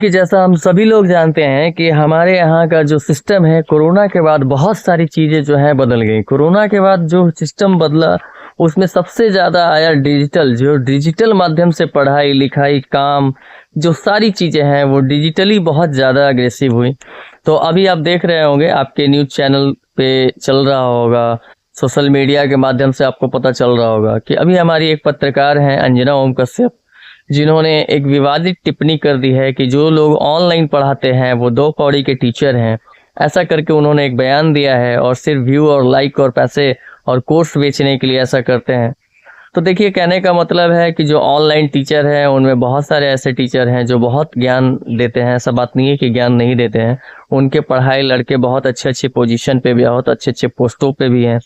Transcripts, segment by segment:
कि जैसा हम सभी लोग जानते हैं कि हमारे यहाँ का जो सिस्टम है कोरोना के बाद बहुत सारी चीज़ें जो हैं बदल गई। कोरोना के बाद जो सिस्टम बदला उसमें सबसे ज़्यादा आया डिजिटल। जो डिजिटल माध्यम से पढ़ाई लिखाई काम जो सारी चीज़ें हैं वो डिजिटली बहुत ज़्यादा अग्रेसिव हुई। तो अभी आप देख रहे होंगे आपके न्यूज़ चैनल पे चल रहा होगा, सोशल मीडिया के माध्यम से आपको पता चल रहा होगा कि अभी हमारी एक पत्रकार हैं अंजना ओम कश्यप, जिन्होंने एक विवादित टिप्पणी कर दी है कि जो लोग ऑनलाइन पढ़ाते हैं वो 2 कौड़ी के टीचर हैं। ऐसा करके उन्होंने एक बयान दिया है और सिर्फ व्यू और लाइक और पैसे और कोर्स बेचने के लिए ऐसा करते हैं। तो देखिए, कहने का मतलब है कि जो ऑनलाइन टीचर हैं उनमें बहुत सारे ऐसे टीचर हैं जो बहुत ज्ञान देते हैं। ऐसा बात नहीं है कि ज्ञान नहीं देते हैं, उनके पढ़ाई लड़के बहुत अच्छे अच्छे पोजीशन पे भी, बहुत अच्छे अच्छे पोस्टों पे भी हैं।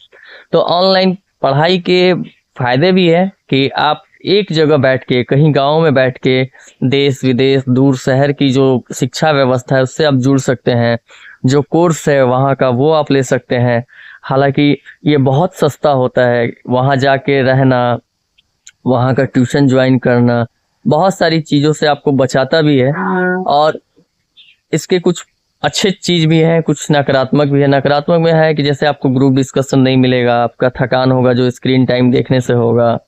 तो ऑनलाइन पढ़ाई के फायदे भी है कि आप एक जगह बैठ के, कहीं गांव में बैठ के देश विदेश दूर शहर की जो शिक्षा व्यवस्था है उससे आप जुड़ सकते हैं। जो कोर्स है वहाँ का वो आप ले सकते हैं। हालांकि ये बहुत सस्ता होता है, वहाँ जाके रहना, वहाँ का ट्यूशन ज्वाइन करना बहुत सारी चीज़ों से आपको बचाता भी है। और इसके कुछ अच्छे चीज़ भी हैं, कुछ नकारात्मक भी है। नकारात्मक में है कि जैसे आपको ग्रुप डिस्कशन नहीं मिलेगा, आपका थकान होगा जो स्क्रीन टाइम देखने से होगा,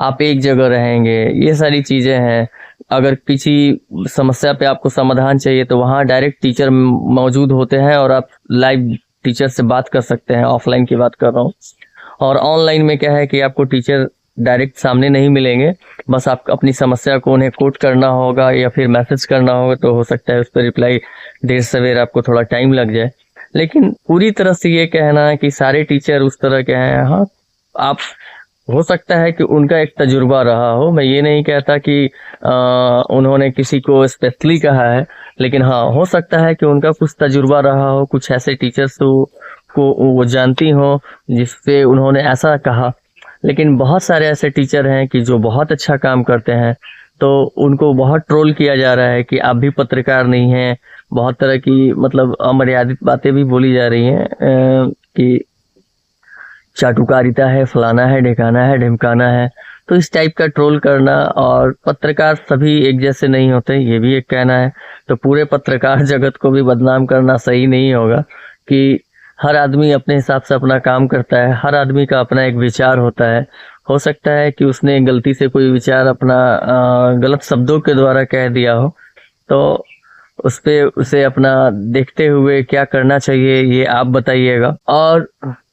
आप एक जगह रहेंगे, ये सारी चीज़ें हैं। अगर किसी समस्या पे आपको समाधान चाहिए तो वहाँ डायरेक्ट टीचर मौजूद होते हैं और आप लाइव टीचर से बात कर सकते हैं। ऑफलाइन की बात कर रहा हूँ। और ऑनलाइन में क्या है कि आपको टीचर डायरेक्ट सामने नहीं मिलेंगे, बस आप अपनी समस्या को उन्हें कोट करना होगा या फिर मैसेज करना होगा, तो हो सकता है उस पर रिप्लाई देर सवेर आपको थोड़ा टाइम लग जाए। लेकिन पूरी तरह से ये कहना है कि सारे टीचर उस तरह के हैं, हाँ, आप हो सकता है कि उनका एक तजुर्बा रहा हो। मैं ये नहीं कहता कि उन्होंने किसी को स्पेशली कहा है, लेकिन हाँ, हो सकता है कि उनका कुछ तजुर्बा रहा हो, कुछ ऐसे टीचर्स को वो जानती हो जिससे उन्होंने ऐसा कहा। लेकिन बहुत सारे ऐसे टीचर हैं कि जो बहुत अच्छा काम करते हैं, तो उनको बहुत ट्रोल किया जा रहा है कि आप भी पत्रकार नहीं हैं। बहुत तरह की मतलब अमर्यादित बातें भी बोली जा रही हैं कि चाटुकारिता है, फलाना है, ढिकाना है, ढिमकाना है। तो इस टाइप का ट्रोल करना, और पत्रकार सभी एक जैसे नहीं होते, ये भी एक कहना है। तो पूरे पत्रकार जगत को भी बदनाम करना सही नहीं होगा कि हर आदमी अपने हिसाब से अपना काम करता है, हर आदमी का अपना एक विचार होता है। हो सकता है कि उसने गलती से कोई विचार अपना गलत शब्दों के द्वारा कह दिया हो, तो उस पे उसे अपना देखते हुए क्या करना चाहिए ये आप बताइएगा। और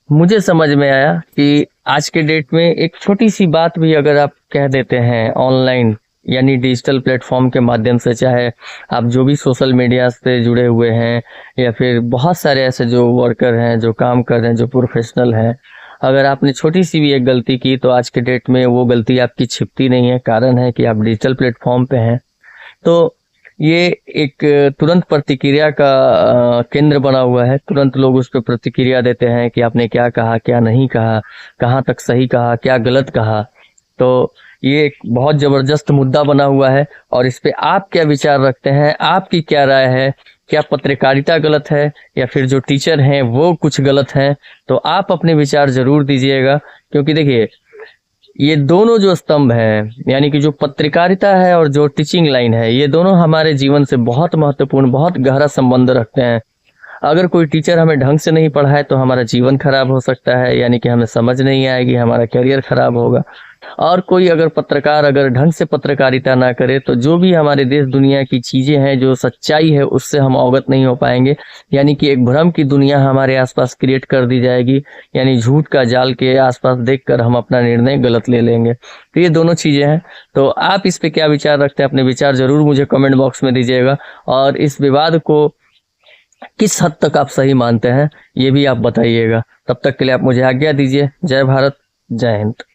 मुझे समझ में आया कि आज के डेट में एक छोटी सी बात भी अगर आप कह देते हैं ऑनलाइन यानी डिजिटल प्लेटफॉर्म के माध्यम से, चाहे आप जो भी सोशल मीडिया से जुड़े हुए हैं या फिर बहुत सारे ऐसे जो वर्कर हैं, जो काम कर रहे हैं, जो प्रोफेशनल हैं, अगर आपने छोटी सी भी एक गलती की तो आज के डेट में वो गलती आपकी छिपती नहीं है। कारण है कि आप डिजिटल प्लेटफॉर्म पे हैं। तो ये एक तुरंत प्रतिक्रिया का केंद्र बना हुआ है। तुरंत लोग उस पर प्रतिक्रिया देते हैं कि आपने क्या कहा, क्या नहीं कहा, कहाँ तक सही कहा, क्या गलत कहा। तो ये एक बहुत ज़बरदस्त मुद्दा बना हुआ है। और इस पे आप क्या विचार रखते हैं, आपकी क्या राय है? क्या पत्रकारिता गलत है या फिर जो टीचर हैं वो कुछ गलत हैं? तो आप अपने विचार ज़रूर दीजिएगा, क्योंकि देखिए, ये दोनों जो स्तंभ हैं, यानी कि जो पत्रकारिता है और जो टीचिंग लाइन है, ये दोनों हमारे जीवन से बहुत महत्वपूर्ण, बहुत गहरा संबंध रखते हैं। अगर कोई टीचर हमें ढंग से नहीं पढ़ाए तो हमारा जीवन खराब हो सकता है, यानी कि हमें समझ नहीं आएगी, हमारा करियर खराब होगा। और कोई अगर पत्रकार अगर ढंग से पत्रकारिता ना करे तो जो भी हमारे देश दुनिया की चीज़ें हैं, जो सच्चाई है, उससे हम अवगत नहीं हो पाएंगे। यानी कि एक भ्रम की दुनिया हमारे आसपास क्रिएट कर दी जाएगी, यानी झूठ का जाल के आसपास देखकर हम अपना निर्णय गलत ले लेंगे। तो ये दोनों चीज़ें हैं। तो आप इस पे क्या विचार रखते हैं? अपने विचार ज़रूर मुझे कमेंट बॉक्स में दीजिएगा। और इस विवाद को किस हद तक आप सही मानते हैं ये भी आप बताइएगा। तब तक के लिए आप मुझे आज्ञा दीजिए। जय भारत, जय हिंद।